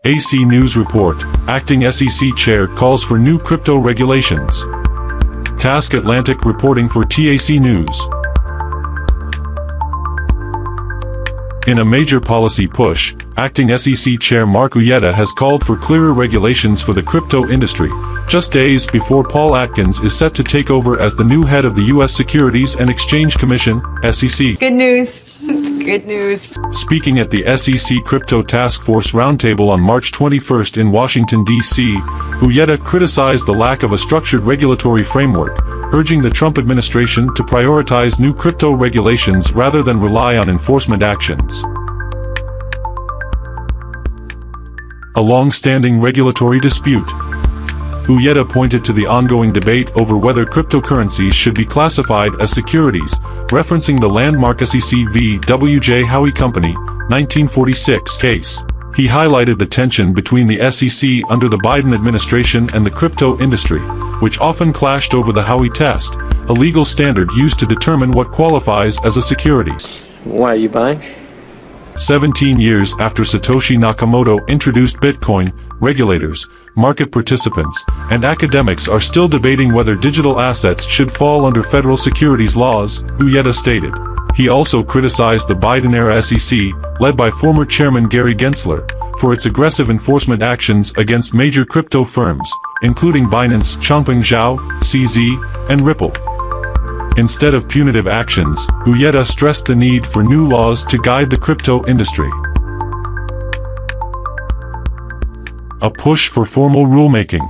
AC News report, Acting SEC Chair calls for new crypto regulations. Task Atlantic reporting for TAC News. In a major policy push, Acting SEC Chair Mark Uyeda has called for clearer regulations for the crypto industry, just days before Paul Atkins is set to take over as the new head of the U.S. Securities and Exchange Commission, SEC. Good news. Good news. Speaking at the SEC Crypto Task Force Roundtable on March 21 in Washington, D.C., Uyeda criticized the lack of a structured regulatory framework, urging the Trump administration to prioritize new crypto regulations rather than rely on enforcement actions. A long-standing regulatory dispute. Uyeda pointed to the ongoing debate over whether cryptocurrencies should be classified as securities, referencing the landmark SEC v. W.J. Howey Company, 1946 case. He highlighted the tension between the SEC under the Biden administration and the crypto industry, which often clashed over the Howey Test, a legal standard used to determine what qualifies as a security. What are you buying? 17 years after Satoshi Nakamoto introduced Bitcoin, regulators, market participants, and academics are still debating whether digital assets should fall under federal securities laws, Uyeda stated. He also criticized the Biden-era SEC, led by former Chairman Gary Gensler, for its aggressive enforcement actions against major crypto firms, including Binance, Changpeng Zhao, CZ, and Ripple. Instead of punitive actions, Uyeda stressed the need for new laws to guide the crypto industry. A push for formal rulemaking.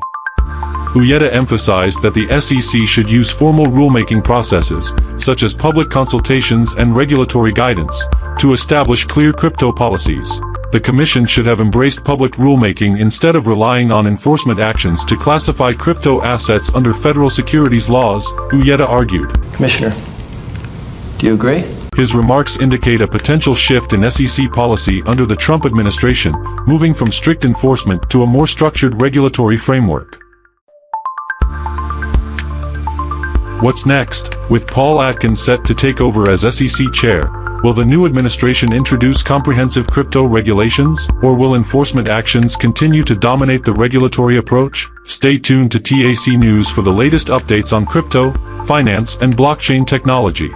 Uyeda emphasized that the SEC should use formal rulemaking processes, such as public consultations and regulatory guidance, to establish clear crypto policies. The Commission should have embraced public rulemaking instead of relying on enforcement actions to classify crypto assets under federal securities laws, Uyeda argued. Commissioner, do you agree? His remarks indicate a potential shift in SEC policy under the Trump administration, moving from strict enforcement to a more structured regulatory framework. What's next? With Paul Atkins set to take over as SEC Chair, will the new administration introduce comprehensive crypto regulations, or will enforcement actions continue to dominate the regulatory approach? Stay tuned to TAC News for the latest updates on crypto, finance, and blockchain technology.